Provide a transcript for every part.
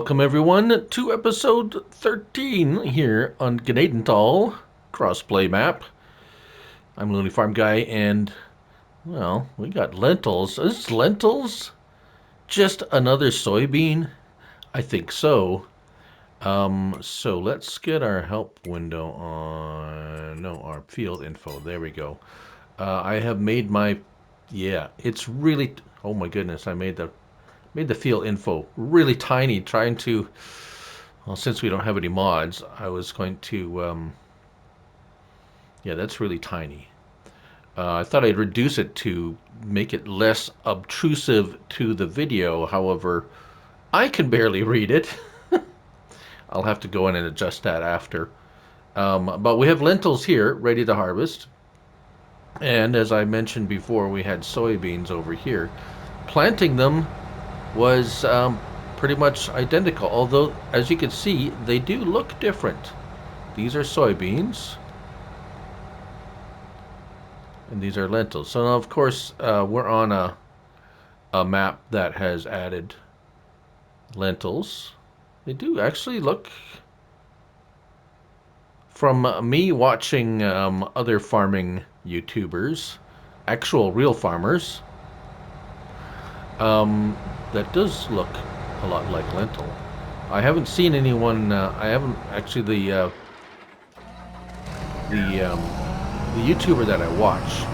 Welcome everyone to episode 13 here on Gnadenthal Crossplay map. I'm Looney Farm Guy and, well, we got lentils. Is lentils just another soybean? I think so. So let's get our help window on, no, our field info. There we go. I have made my, it's really, oh my goodness, I made the field info really tiny, trying to, well, since we don't have any mods, I was going to, yeah, that's really tiny. I thought I'd reduce it to make it less obtrusive to the video. However, I can barely read it. I'll have to go in and adjust that after. But we have lentils here ready to harvest. And as I mentioned before, we had soybeans over here. Planting them was pretty much identical, although as you can see they do look different. These are soybeans and these are lentils. So now of course we're on a map that has added lentils. They do actually look, from me watching other farming YouTubers, actual real farmers, that does look a lot like lentil. I haven't seen anyone. I haven't actually the YouTuber that I watch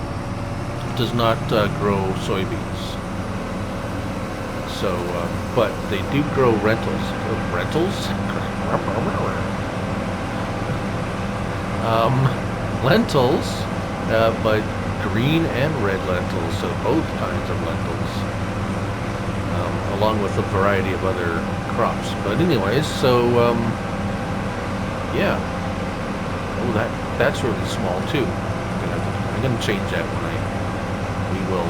does not grow soybeans. So, but they do grow lentils. Lentils, but green and red lentils. So both kinds of lentils. Along with a variety of other crops. But anyways, so yeah. Oh, that's really small too. I'm gonna change that when we will.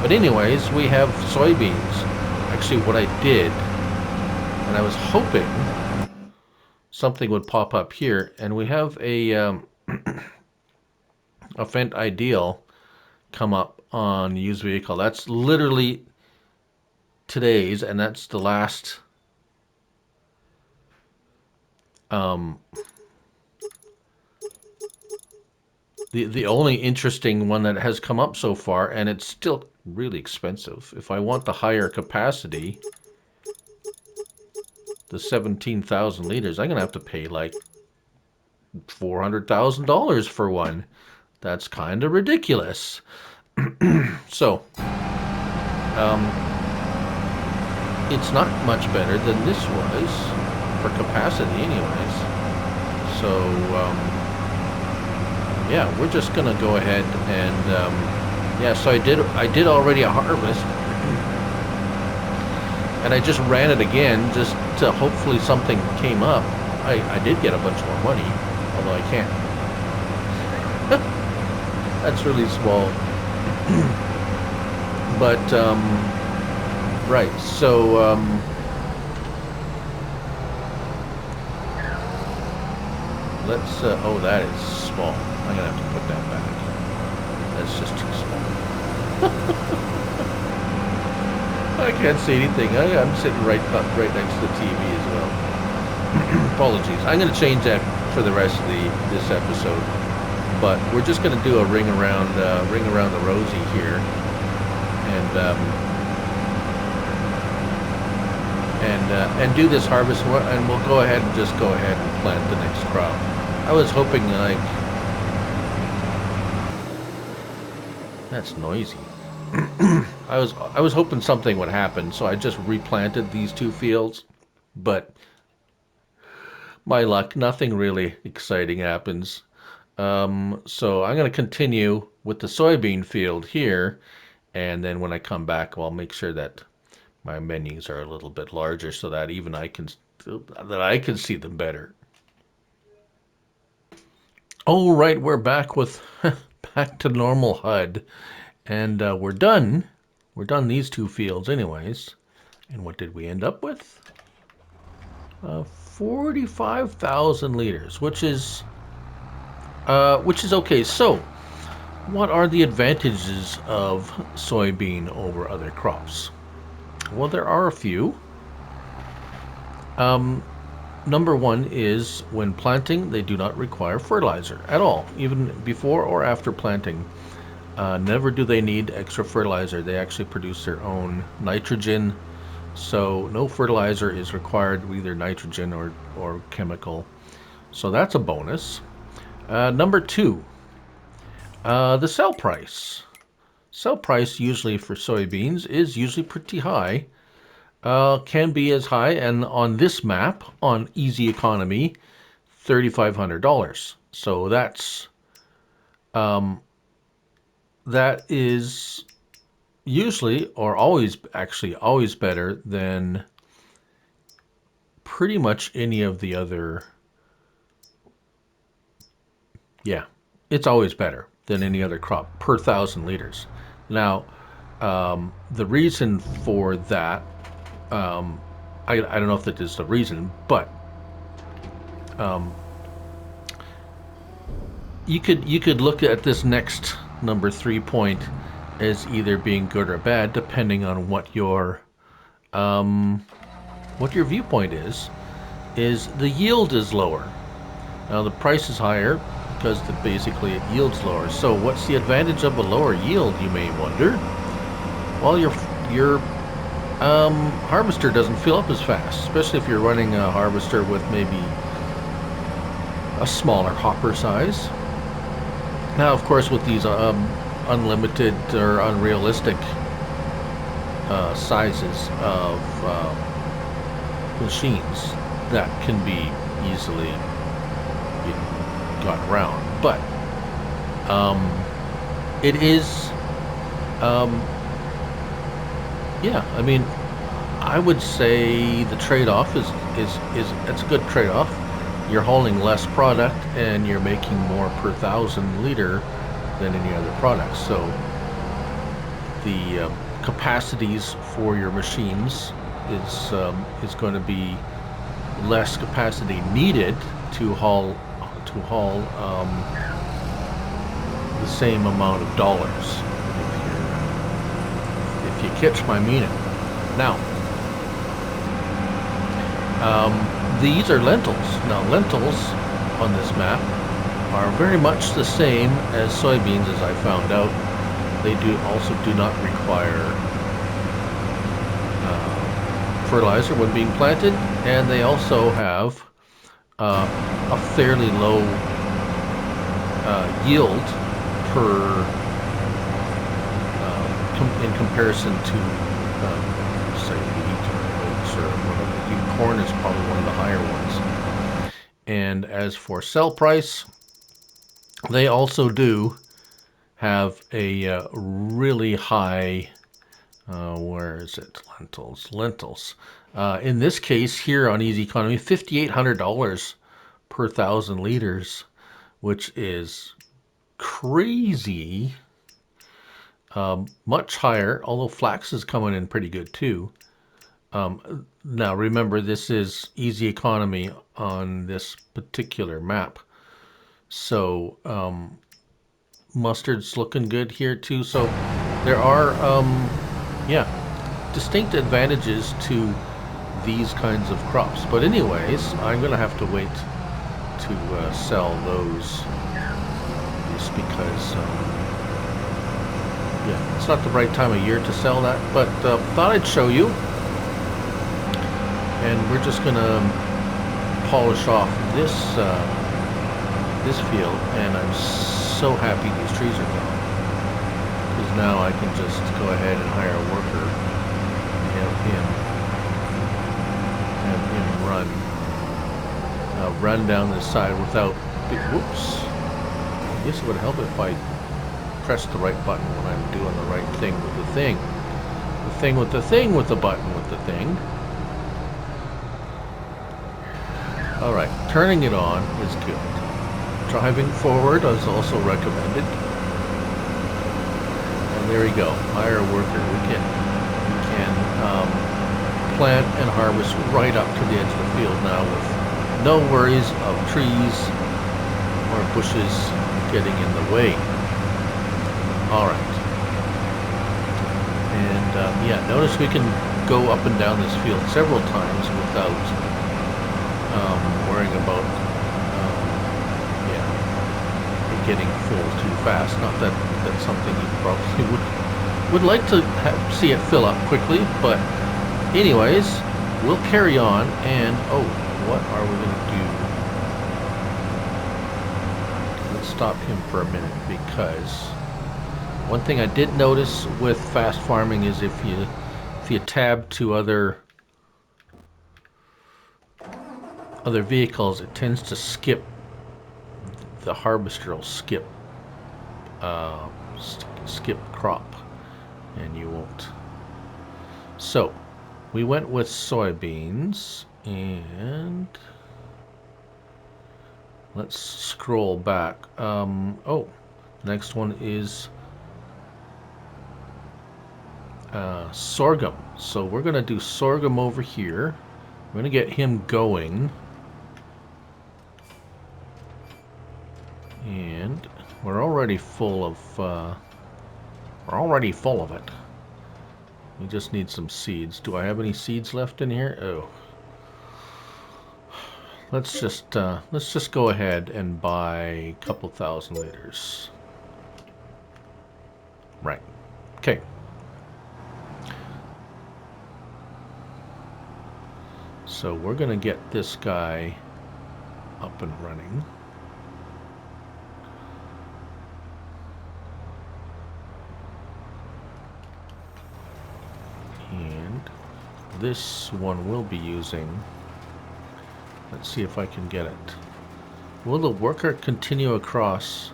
But anyways, we have soybeans. Actually, what I did, and I was hoping something would pop up here, and we have a a Fendt Ideal come up on used vehicle. That's literally today's, and that's the last the only interesting one that has come up so far, and it's still really expensive. If I want the higher capacity, the 17,000 liters, I'm gonna have to pay like $400,000 for one. That's kind of ridiculous. So it's not much better than this was for capacity anyways. So yeah, we're just gonna go ahead and yeah, so I did already a harvest, and I just ran it again just to hopefully something came up. I did get a bunch more money, although I can't. That's really small. But right, so let's oh, that is small. I'm gonna have to put that back. That's just too small. I can't see anything. I'm sitting right next to the TV as well. Apologies. I'm gonna change that for the rest of this episode. But we're just gonna do a ring around the rosy here, and do this harvest, and we'll go ahead and just go ahead and plant the next crop. I was hoping, like, that's noisy. I was hoping something would happen, so I just replanted these two fields, but my luck, nothing really exciting happens. So I'm going to continue with the soybean field here, and then when I come back, I'll make sure that my menus are a little bit larger so that even I can see them better. All right, we're back with back to normal HUD, and we're done. We're done these two fields, anyways. And what did we end up with? 45,000 liters, which is okay. So, what are the advantages of soybean over other crops? Well, there are a few. Number one is when planting, they do not require fertilizer at all, even before or after planting. Never do they need extra fertilizer. They actually produce their own nitrogen, so no fertilizer is required, either nitrogen or chemical. So that's a bonus. Number two, the sell price. Sell price usually for soybeans is usually pretty high. Can be as high, and on this map, on easy economy, $3,500. So that is usually, or always, actually always better than pretty much any of the other. Yeah, it's always better than any other crop per 1,000 liters. Now, the reason for that, I don't know if that is the reason, but you could look at this next number 3 point as either being good or bad, depending on what your viewpoint is. Is the yield is lower. Now the price is higher because basically it yields lower. So what's the advantage of a lower yield, you may wonder? Well, your harvester doesn't fill up as fast, especially if you're running a harvester with maybe a smaller hopper size. Now, of course, with these unlimited or unrealistic sizes of machines, that can be easily got around. But it is, yeah. I mean, I would say the trade-off is it's a good trade-off. You're hauling less product and you're making more per 1,000 liter than any other product. So the capacities for your machines is going to be less capacity needed to haul the same amount of dollars, if you catch my meaning. Now, these are lentils. Now, lentils on this map are very much the same as soybeans, as I found out. They also do not require fertilizer when being planted, and they also have a fairly low yield in comparison to say wheat or oats or whatever. Corn is probably one of the higher ones. And as for sell price, they also do have a really high, where is it? Lentils. In this case here on Easy Economy, $5,800 per 1,000 liters, which is crazy. Much higher, although flax is coming in pretty good too. Now remember, this is Easy Economy on this particular map. So mustard's looking good here too. So there are, yeah, distinct advantages to these kinds of crops. But anyways, I'm going to have to wait to sell those, just because, yeah, it's not the right time of year to sell that. But thought I'd show you. And we're just going to polish off this this field, and I'm so happy these trees are gone, because now I can just go ahead and hire a worker and have him run down this side without whoops. I guess it would help if I press the right button when I'm doing the right thing with the thing. The thing with the thing with the button with the thing. Alright, turning it on is good. Driving forward is also recommended. And there you go, hire a worker. We can plant and harvest right up to the edge of the field now with no worries of trees or bushes getting in the way. Alright. And yeah, notice we can go up and down this field several times without worrying about it getting full too fast. Not that that's something you probably would like to see it fill up quickly, but anyways, we'll carry on. And oh, what are we going to do? Let's stop him for a minute, because one thing I did notice with fast farming is if you tab to other vehicles, it tends to skip. The harvester will skip crop, and you won't. So we went with soybeans, and let's scroll back. Oh, the next one is sorghum. So we're gonna do sorghum over here. We're gonna get him going. And we're already full of it. We just need some seeds. Do I have any seeds left in here? Oh, let's just go ahead and buy a couple thousand liters. Right. Okay. So we're gonna get this guy up and running. And this one will be using, let's see if I can get it. Will the worker continue across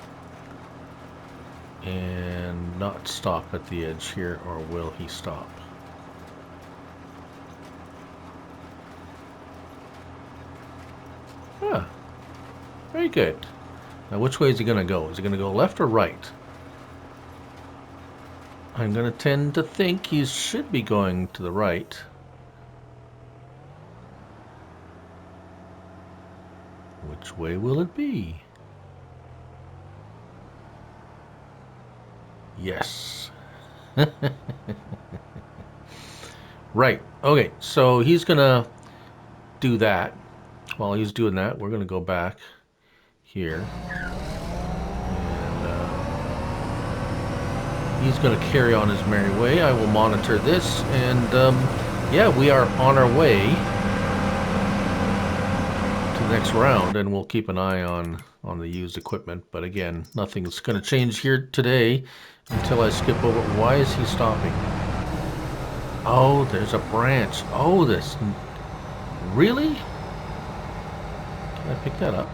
and not stop at the edge here, or will he stop? Ah, very good. Now which way is he going to go? Is he going to go left or right? I'm going to tend to think he should be going to the right. Which way will it be? Yes. Right. Okay, so he's going to do that. While he's doing that, we're going to go back here. He's going to carry on his merry way. I will monitor this, and yeah, we are on our way to the next round, and we'll keep an eye on the used equipment. But again, nothing's going to change here today until I skip over. Why is he stopping? Oh, there's a branch. Oh, this... Really? Can I pick that up?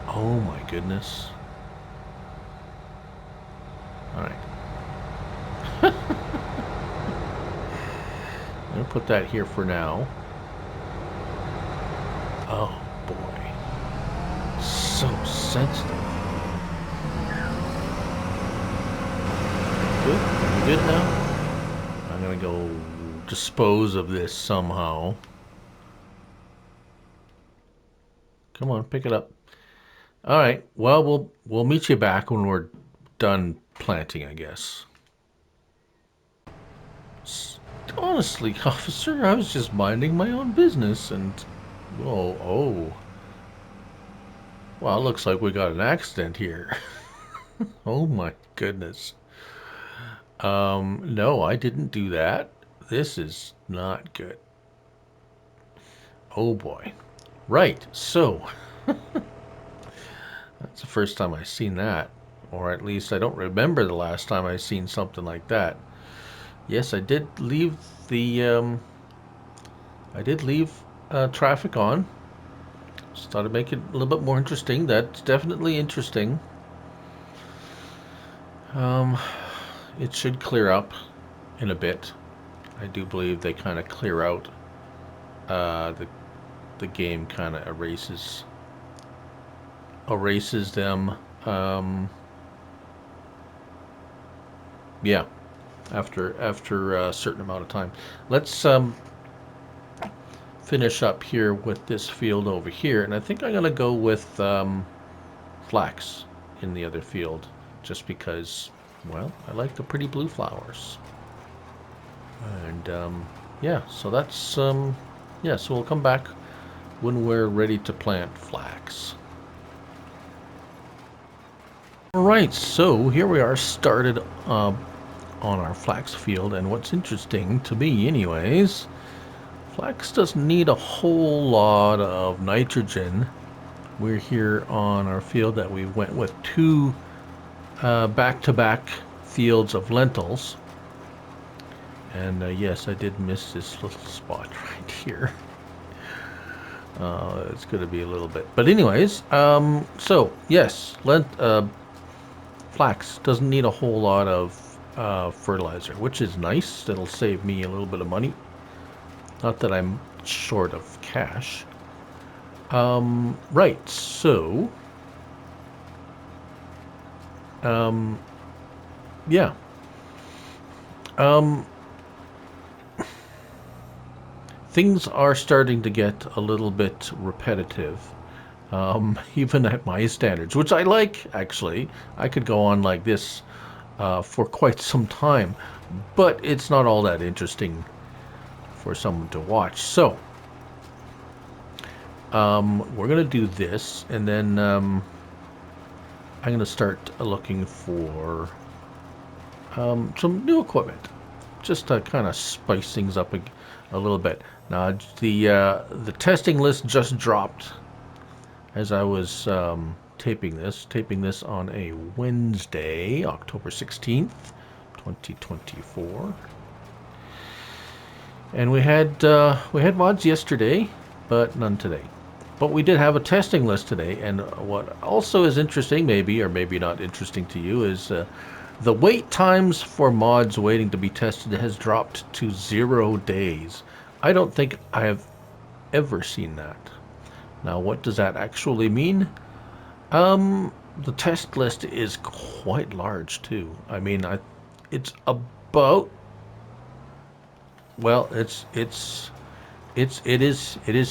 Oh my goodness. Alright. I'm going to put that here for now. Oh boy. So sensitive. Good? Are we good now? I'm going to go dispose of this somehow. Come on, pick it up. Alright, well, we'll meet you back when we're done planting, I guess. Honestly, officer, I was just minding my own business, and oh, well, it looks like we got an accident here. Oh my goodness. No, I didn't do that. This is not good. Oh boy. Right, so that's the first time I've seen that. Or at least I don't remember the last time I've seen something like that. Yes, I did leave the traffic on. Just thought I'd make it a little bit more interesting. That's definitely interesting. It should clear up in a bit. I do believe they kind of clear out. The game kind of erases them. Yeah, after a certain amount of time. Let's finish up here with this field over here, and I think I'm gonna go with flax in the other field, just because, well, I like the pretty blue flowers. And yeah, so that's yeah, so we'll come back when we're ready to plant flax. Alright, so here we are started on our flax field, and what's interesting to me anyways, flax doesn't need a whole lot of nitrogen. We're here on our field that we went with two back-to-back fields of lentils. And yes, I did miss this little spot right here. It's going to be a little bit. But anyways, so yes, flax doesn't need a whole lot of fertilizer, which is nice. It'll save me a little bit of money. Not that I'm short of cash. Right, so... yeah. Things are starting to get a little bit repetitive, even at my standards, which I like, actually. I could go on like this for quite some time, but it's not all that interesting for someone to watch. So, we're going to do this, and then I'm going to start looking for some new equipment, just to kind of spice things up a little bit. Now, the testing list just dropped as I was taping this on a Wednesday, October 16th, 2024. And we had mods yesterday, but none today. But we did have a testing list today, and what also is interesting, maybe or maybe not interesting to you, is the wait times for mods waiting to be tested has dropped to 0 days. I don't think I have ever seen that. Now, what does that actually mean? The test list is quite large too. I mean, it's about, well, it is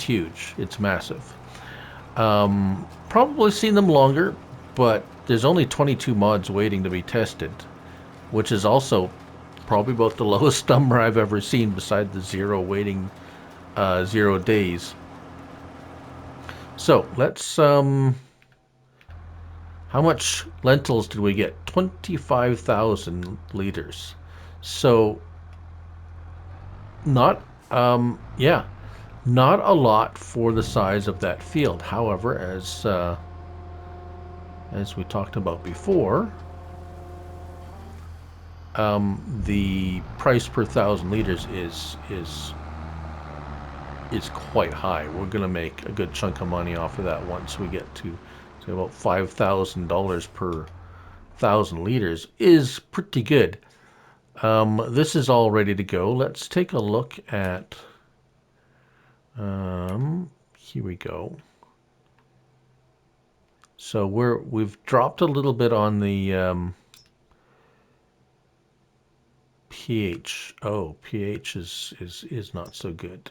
huge. It's massive. Probably seen them longer, but there's only 22 mods waiting to be tested, which is also probably about the lowest number I've ever seen beside the 0 days. So let's how much lentils did we get? 25,000 liters. So not not a lot for the size of that field. However, as we talked about before, the price per 1,000 liters is quite high. We're going to make a good chunk of money off of that once we get to, say, about $5,000 per 1,000 liters is pretty good. This is all ready to go. Let's take a look at, here we go. So we've dropped a little bit on the pH. Oh, pH is not so good.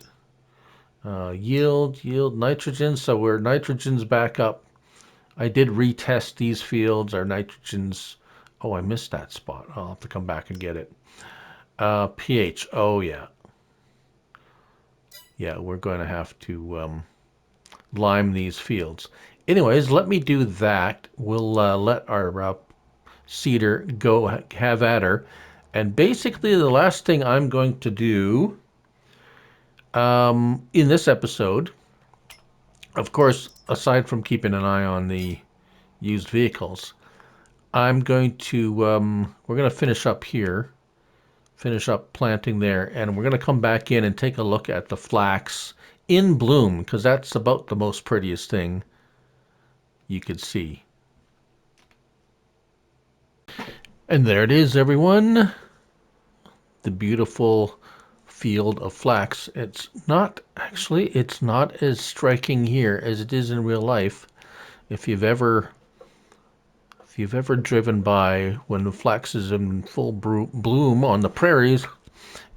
Yield, nitrogen. So nitrogen's back up. I did retest these fields. Our nitrogen's, oh, I missed that spot. I'll have to come back and get it. pH. Oh, yeah. Yeah, we're going to have to lime these fields. Anyways, let me do that. We'll let our seeder go have at her. And basically, the last thing I'm going to do in this episode, of course, aside from keeping an eye on the used vehicles, I'm going to, we're going to finish up here, finish up planting there, and we're going to come back in and take a look at the flax in bloom, because that's about the most prettiest thing you could see. And there it is, everyone. The beautiful field of flax. It's not as striking here as it is in real life. If you've ever driven by when the flax is in full bloom on the prairies,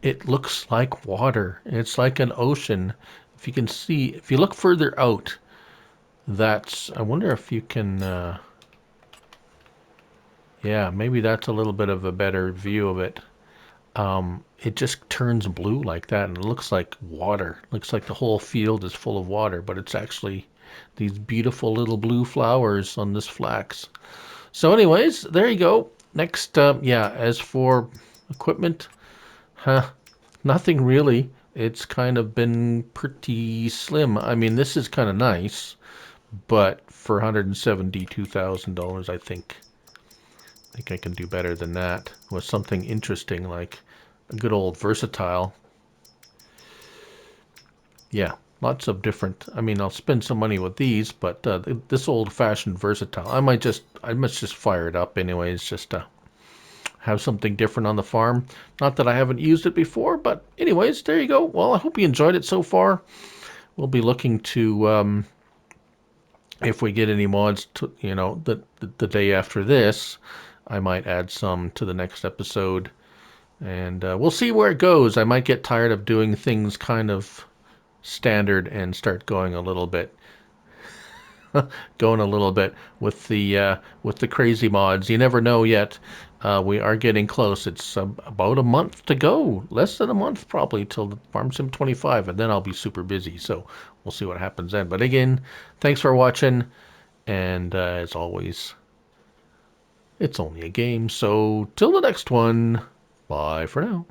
it looks like water. It's like an ocean. If you can see, if you look further out, I wonder if you can, yeah, maybe that's a little bit of a better view of it. it just turns blue like that, and it looks like water. Looks like the whole field is full of water, but it's actually these beautiful little blue flowers on this flax. So anyways, there you go. Next, yeah, as for equipment, huh, nothing really. It's kind of been pretty slim. I mean, this is kind of nice, but for $172,000, I think I can do better than that with something interesting like a good old versatile. Yeah, lots of different. I mean, I'll spend some money with these, but this old-fashioned versatile, I must just fire it up anyways, just to have something different on the farm. Not that I haven't used it before, but anyways, there you go. Well, I hope you enjoyed it so far. We'll be looking to if we get any mods to, the day after this, I might add some to the next episode, and we'll see where it goes. I might get tired of doing things kind of standard and start going a little bit with the crazy mods. You never know yet. We are getting close. It's about a month to go, less than a month probably till the Farm Sim 25, and then I'll be super busy. So we'll see what happens then. But again, thanks for watching, and as always, it's only a game. So till the next one, bye for now.